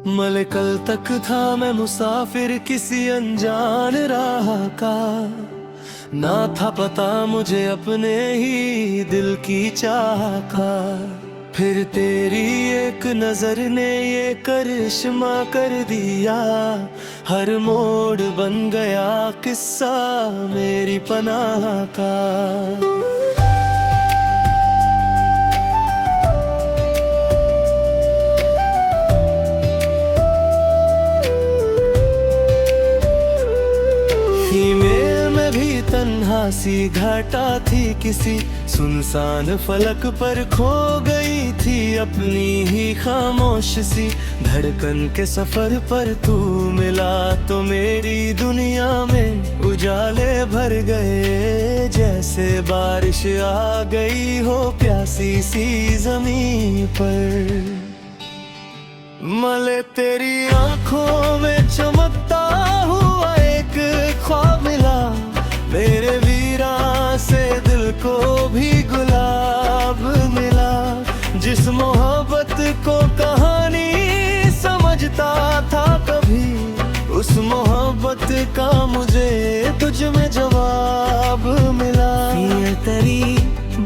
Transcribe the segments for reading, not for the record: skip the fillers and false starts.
मले कल तक था मैं मुसाफिर किसी अनजान राह का, ना था पता मुझे अपने ही दिल की चाह का। फिर तेरी एक नजर ने ये करिश्मा कर दिया, हर मोड़ बन गया किस्सा मेरी पनाह का। ईमेल में भी तन्हा सी घाटा थी, किसी सुनसान फलक पर खो गई थी अपनी ही खामोश सी धड़कन के सफर पर तू मिला तो मेरी दुनिया में उजाले भर गए। जैसे बारिश आ गई हो प्यासी सी जमीन पर, मले तेरी आंखों में चमकता हुआ एक ख्वाब मिला, मेरे वीरा से दिल को भी गुलाब मिला। जिस मोहब्बत को कहानी समझता था कभी, उस मोहब्बत का मुझे तुझ में जवाब मिला। ये तेरी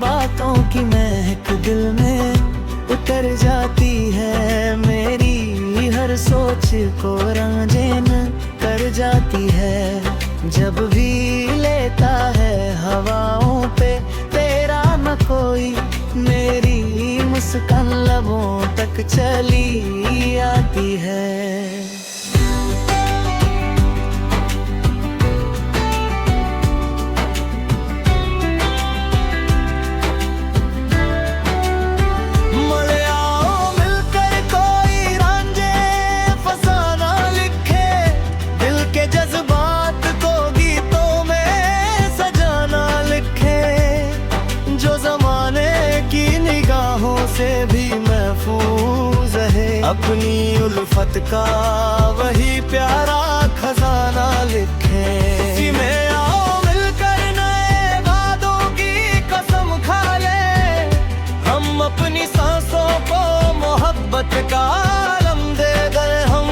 बातों की महक दिल में उतर जाती है, मेरी हर सोच को रंगीन कर जाती है। जब भी लेता है हवाओं पे तेरा न कोई, मेरी मुस्कान लबों तक चली आती है। से भी महफूज है अपनी उल्फत का वही प्यारा खजाना लिखे। में आओ मिलकर नए वादों की कसम खा ले, हम अपनी सांसों को मोहब्बत का आलम दे गए। हम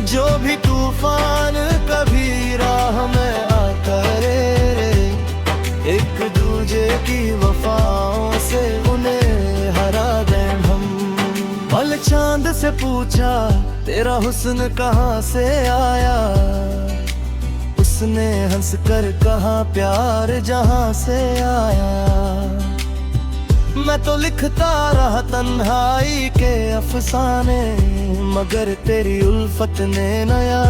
जो भी तूफान कभी राह में आता रे, एक दूजे की वफाओं से उन्हें हरा दें हम। पल चांद से पूछा तेरा हुस्न कहाँ से आया, उसने हंसकर कहा प्यार जहाँ से आया। मैं तो लिखता रहा तन्हाई के अफसाने, मगर तेरी उल्फत ने नया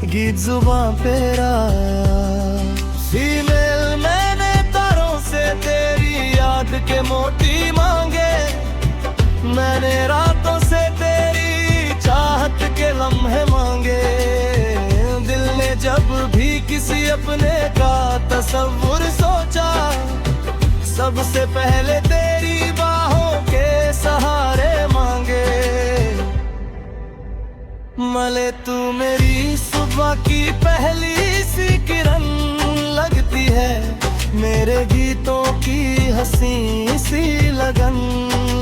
गीत जुबां पे लाया। ईमेल मैंने तारों से तेरी याद के मोती मांगे, मैंने रातों से तेरी चाहत के लम्हे मांगे। दिल ने जब भी किसी अपने का तस्वुर सोचा, सबसे पहले तेरी बाहों के सहारे मांगे। मले तू मेरी सुबह की पहली सी किरण लगती है, मेरे गीतों की हंसी सी लगन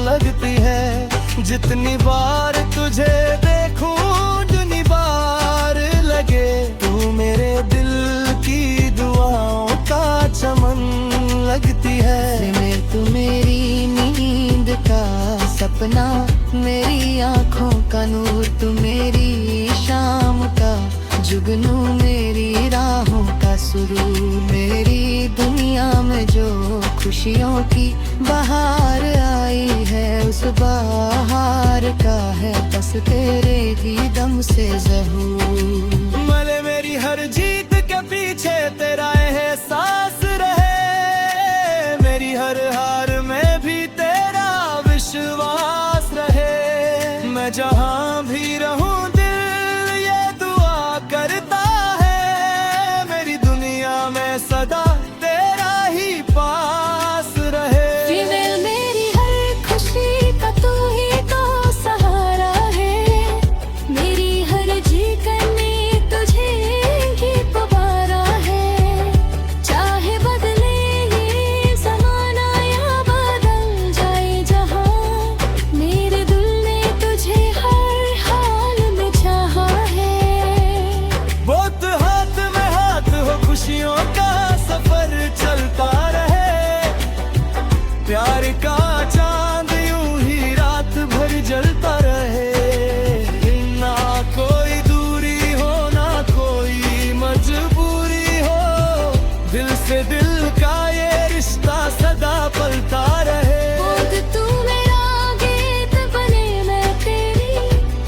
लगती है। जितनी बार तुझे देखूं उतनी बार लगे, तू मेरे दिल की दुआओं का चमन लगती है। तू मेरी नींद का सपना, मेरी आँखों का नूर, तू मेरी शाम का जुगनू, मेरी राहों का सुरूर। मेरी दुनिया में जो खुशियों की बहार आई है, उस बहार का है बस तेरे ही दम से ज़हूर। मले मेरी हर जीत के पीछे तेरा एहसास रहे, मेरी हर हार में भी तेरा विश्वास रहे। मैं जहाँ भी रहूं दिल ये दुआ करता है, मेरी दुनिया में सदा तेरा ही पास रहे। मेरी हर खुशी का तू ही तो सहारा है, मेरी हर जी करनी तुझे का सफर चलता रहे, प्यार का चांद यूं ही रात भर जलता रहे। ना कोई दूरी हो ना कोई मजबूरी हो, दिल से दिल का ये रिश्ता सदा पलता रहे। खुद तू मेरा गीत बने, मैं तेरी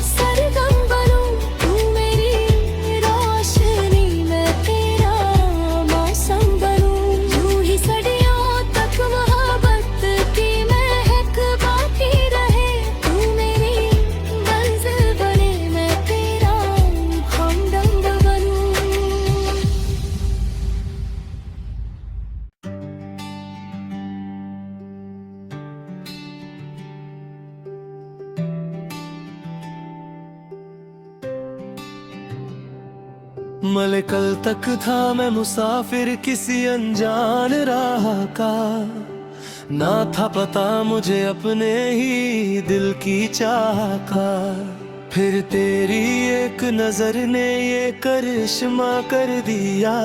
सरगम बनूं, तू मेरी रोशनी, मैं तेरा मौसम बनूं। यूं ही सदियों तक मोहब्बत की महक बाकी रहे, तू मेरी मंजिल बने, मैं तेरा हमदम बनूं। मले कल तक था मैं मुसाफिर किसी अनजान राह का, ना था पता मुझे अपने ही दिल की चाह का। फिर तेरी एक नजर ने ये करिश्मा कर दिया,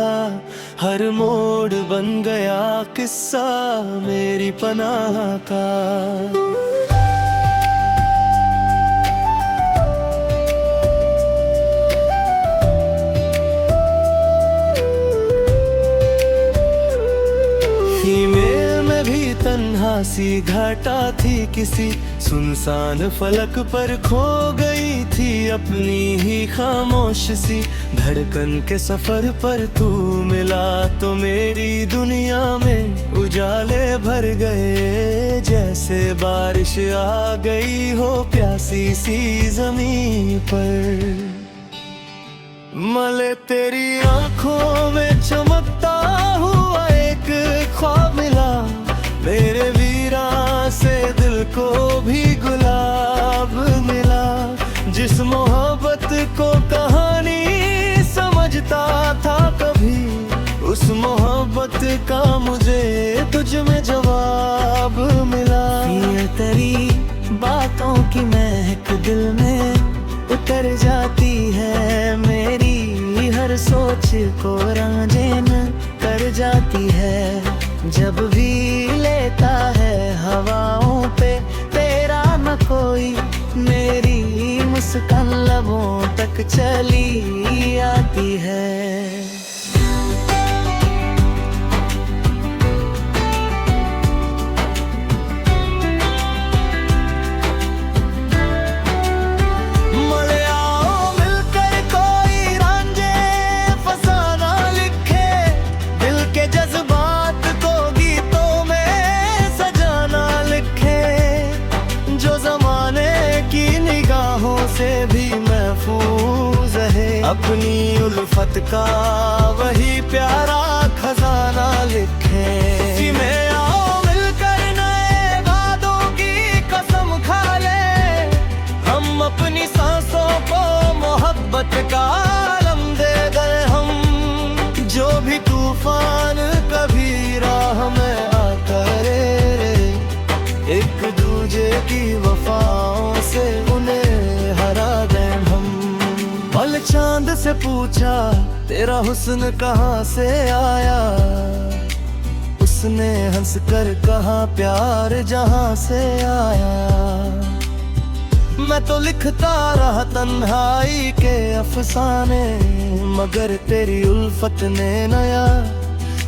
हर मोड़ बन गया किस्सा मेरी पनाह का। ईमेल में भी तन्हा सी घाटा थी, किसी सुनसान फलक पर खो गई थी अपनी ही खामोश सी। धड़कन के सफर पर तू मिला तो मेरी दुनिया में उजाले भर गए, जैसे बारिश आ गई हो प्यासी सी जमीन पर। मले तेरी आंखों में चमकता हुआ एक ख्वाब मिला, मेरे वीरा से दिल को भी गुलाब मिला। जिस मोहब्बत को कहानी समझता था कभी, उस मोहब्बत का मुझे तुझ में जवाब मिला। ये तेरी बातों की महक दिल में उतर जाती है, मेरी हर सोच को रंगीन कर जाती है। जब भी लेता है हवाओं पे तेरा न कोई, मेरी मुस्कान लबों तक चली आती है। से भी महफूज है अपनी उल्फत का वही प्यारा खजाना लिखे। इसी में आओ मिलकर नए वादों की कसम खा ले, हम अपनी सांसों को मोहब्बत का आलम दे गए। हम जो भी तूफान कभी राह में आकर एक दूजे की वफाओं से उन्हें हरा दें हम। पल चांद से पूछा तेरा हुस्न कहाँ से आया, उसने हंस कर कहा प्यार जहाँ से आया। मैं तो लिखता रहा तन्हाई के अफसाने, मगर तेरी उल्फत ने नया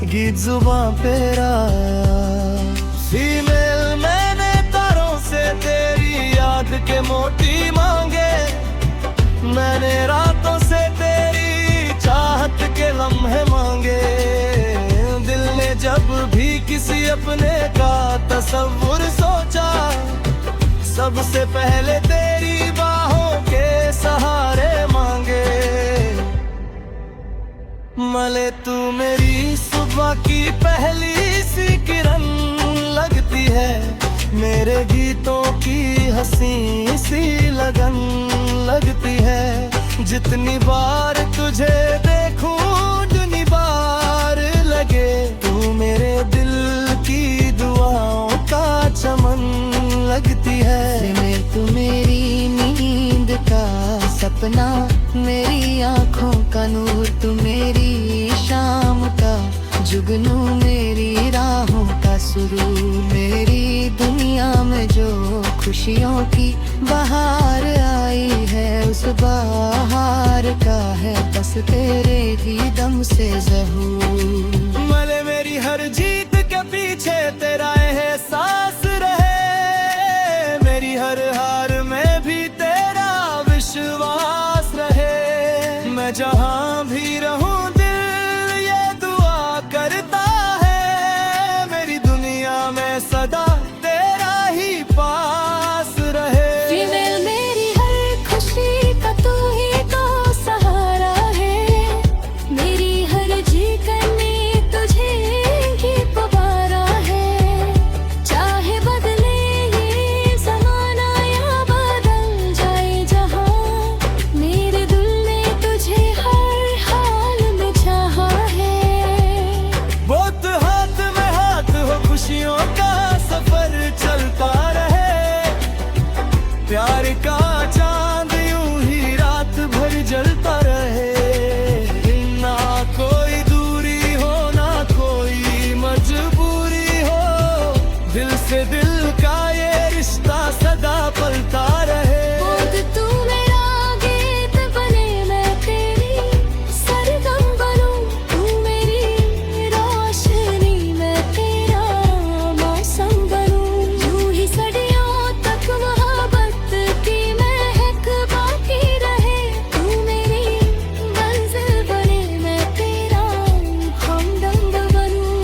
गीत जुबां पे लाया। फीमेल मैंने तारों से तेरी याद के मोती मांगे, मैंने रातों से तेरी चाहत के लम्हे मांगे। दिल ने जब भी किसी अपने का तस्वुर सोचा, सबसे पहले तेरी बाहों के सहारे मांगे। मले तू मेरी सुबह की पहली सी किरण लगती है, मेरे गीतों की हंसी सी लगन लगती है। जितनी बार तुझे देखूं उतनी बार लगे, तू मेरे दिल की दुआओं का चमन लगती है। तू मेरी नींद का सपना, मेरी आँखों का नूर, तू मेरी शाम का जुगनू मेरी राहों का सुरूर। मेरी दुनिया में जो खुशियों की बहार आई है, उस बहार का है बस तेरे ही दम से ज़हूर। मले मेरी हर जीत के पीछे तेरा एहसास रहे, मेरी हर हार में भी तेरा विश्वास रहे। मैं जहाँ भी रहूं दिल ये दुआ करता है, मेरी दुनिया में सदा तेरा ही पास रहे। फीमेल मेरी हर खुशी का तू ही तो सहारा है, मेरी हर जी करनी तुझे ही पुकारा है। चाहे बदले ये ज़माना या बदल जाए जहां, मेरे दिल ने तुझे हर हाल में चाहा है। बहुत हाथ में हाथ हो खुशियों का सफर चलता रहे, प्यार का चांद यूं ही रात भर जलता रहे। ना कोई दूरी हो ना कोई मजबूरी हो, दिल से दिल का ये रिश्ता सदा पलता रहे। खुद तू मेरा गीत बने मैं तेरी सरगम बनूं, तू मेरी रोशनी मैं तेरा मौसम बनूं। यूं ही सदियों तक मोहब्बत की महक बाकी रहे, तू मेरी मंजिल बने मैं तेरा हमदम बनूं।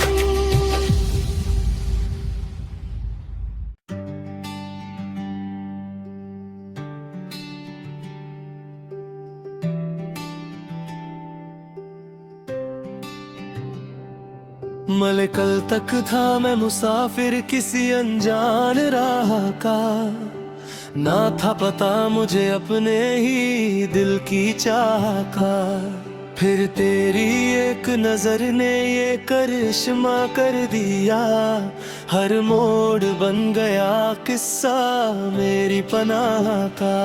मले कल तक था मैं मुसाफिर किसी अनजान राह का, ना था पता मुझे अपने ही दिल की चाह का। फिर तेरी एक नजर ने ये करिश्मा कर दिया, हर मोड़ बन गया किस्सा मेरी पनाह का।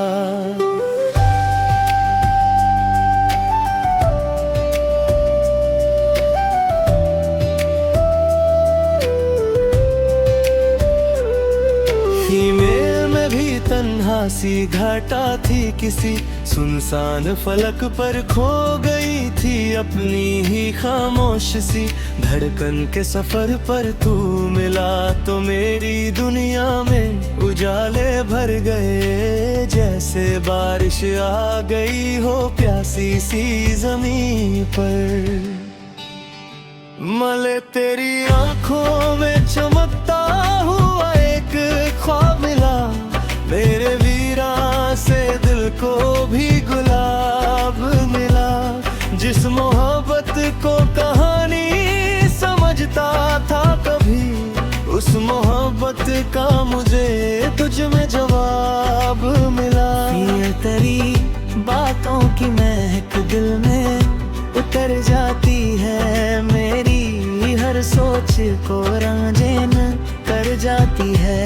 फीमेल में भी तन्हा सी घाटा थी, किसी सुनसान फलक पर खो गई थी अपनी ही खामोश सी। धड़कन के सफर पर तू मिला तो मेरी दुनिया में उजाले भर गए, जैसे बारिश आ गई हो प्यासी सी जमीन पर। मले तेरी आंखों में चमकता हुआ एक ख्वाब मिला, मेरे वीरा से दिल को भी गुलाब मिला। जिस मोहब्बत को कहानी समझता था कभी, उस मोहब्बत का मुझे तुझ में जवाब मिला। ये तेरी बातों की महक दिल में उतर जाती है, मेरी हर सोच को रंगीन कर जाती है।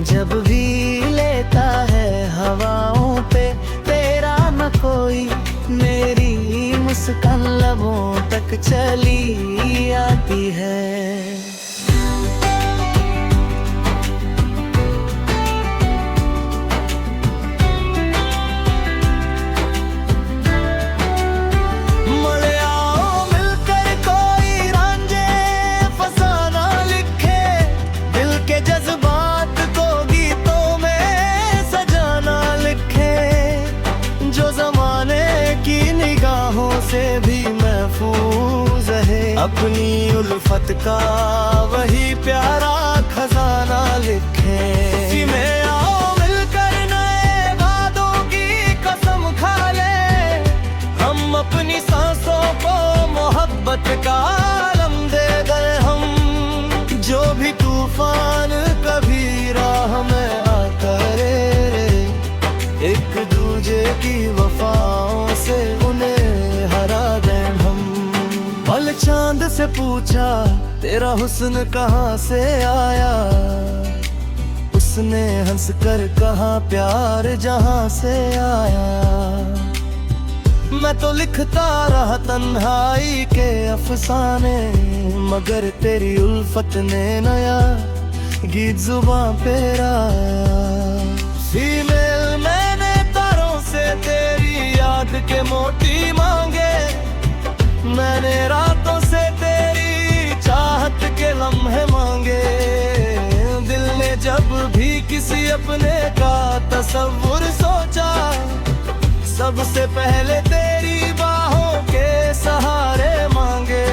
जब भी लेता है हवाओं पे तेरा न कोई, मेरी मुस्कान लबों तक चली आती है। से भी महफूज है अपनी उल्फत का वही प्यारा खजाना लिखे। में आओ मिलकर नए वादों की कसम खा ले, हम अपनी सांसों को मोहब्बत का आलम दे गए हम। जो भी तूफान कभी राह में आता रे, एक दूजे की वफाओं से उन्हें हरा दें हम। पल चांद से पूछा तेरा हुस्न कहाँ से आया, उसने हंस कर कहा प्यार जहाँ से आया। मैं तो लिखता रहा तन्हाई के अफसाने, मगर तेरी उल्फत ने नया गीत जुबां पे लाया। फीमेल मैंने तारों से तेरी याद के मोती मांगे, मैंने रातों से तेरी चाहत के लम्हे मांगे। दिल ने जब भी किसी अपने का तस्वुर सोचा, सबसे पहले तेरी बाहों के सहारे मांगे।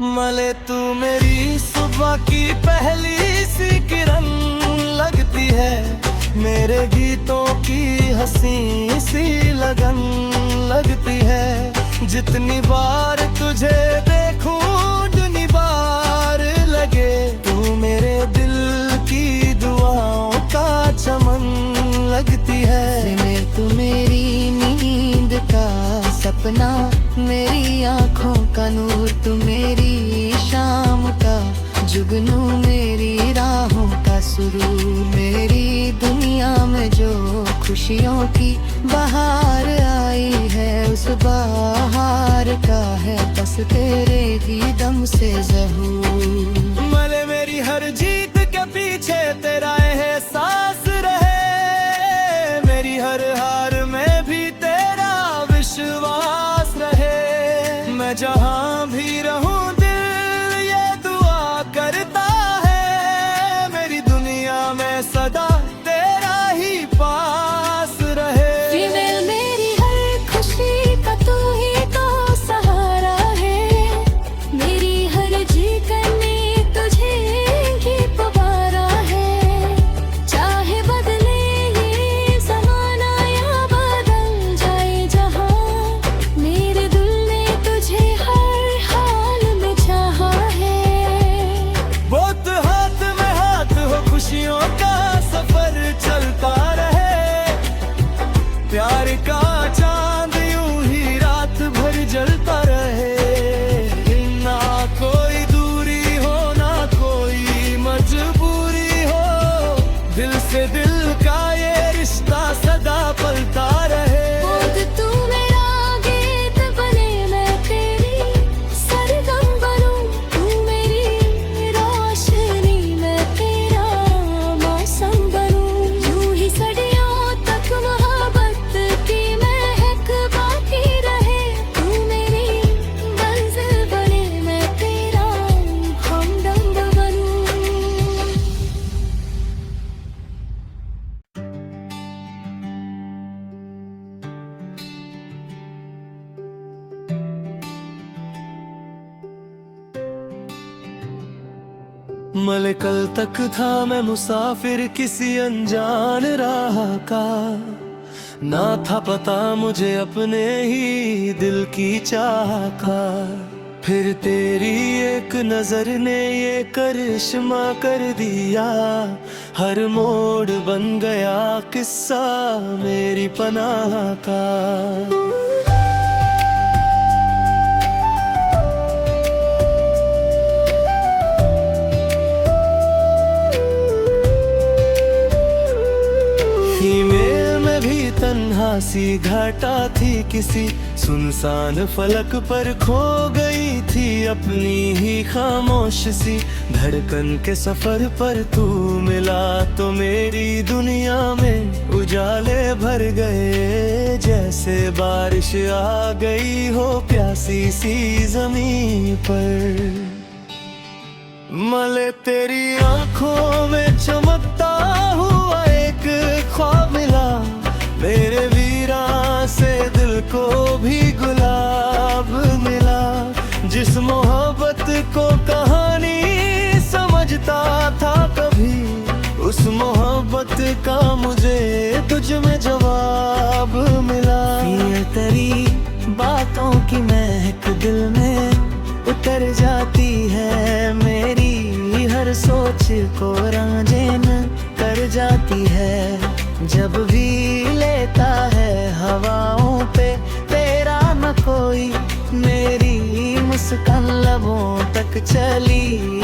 मले तू मेरी सुबह की पहली सी किरण लगती है, मेरे गीतों की हंसी सी लगन लगती है। जितनी बार तुझे देखूं उतनी बार लगे, तू मेरे दिल की दुआओं का चमन लगती है। मैं तू मेरी नींद का सपना, मेरी आँखों का नूर, तू मेरी शाम का जुगनू, मेरी राहों का सुरूर। मेरी दुनिया में जो खुशियों की बहार आई है, उस बहार का है बस तेरे ही दम से ज़हूर। मले मेरी हर जीत के पीछे तेरा एहसास रहे, मेरी हर हार में भी तेरा विश्वास रहे। मैं जहाँ भी रहूं दिल ये दुआ करता है, मेरी दुनिया में सदा तेरा ही पास रहे। फीमेल मेरी हर खुशी का तू ही तो सहारा है, मेरी हर जी करनी तुझे ही पुकारा है। चाहे बदले ये ज़माना या बदल जाए जहाँ, मेरे दिल ने तुझे हर हाल में चाहा है। बहुत हाथ में हाथ हो खुशियों का सफर चलता रहे, प्यार का चांद यूं ही रात भर जलता रहे। ना कोई दूरी हो ना कोई मजबूरी हो, दिल से दिल का ये रिश्ता सदा पलता रहे। खुद तू मेरा गीत बने, मैं तेरी सरगम बनूं, तू मेरी रोशनी, मैं तेरा मौसम बनूं। यूं ही सदियों तक मोहब्बत की महक बाकी रहे, तू मेरी मंजिल बने, मैं तेरा हमदम बनूं। मले कल तक था मैं मुसाफिर किसी अनजान राह का, ना था पता मुझे अपने ही दिल की चाह का। फिर तेरी एक नजर ने ये करिश्मा कर दिया, हर मोड़ बन गया किस्सा मेरी पनाह का। फीमेल में भी तन्हा सी घाटा थी, किसी सुनसान फलक पर खो गई थी अपनी ही खामोश सी धड़कन के सफर पर तू मिला तो मेरी दुनिया में उजाले भर गए। जैसे बारिश आ गई हो प्यासी सी जमीन पर, मले तेरी आंखों में चमकता हुआ एक ख्वाब मिला, मेरे वीरा से दिल को भी गुलाब मिला। जिस मोहब्बत को कहानी समझता था कभी, उस मोहब्बत का मुझे तुझ में जवाब मिला। ये तेरी बातों की महक दिल में उतर जाती है, मेरी हर सोच को रंगीन कर जाती है। जब भी लेता है हवाओं पे तेरा न कोई, मेरी मुस्कान लबों तक चली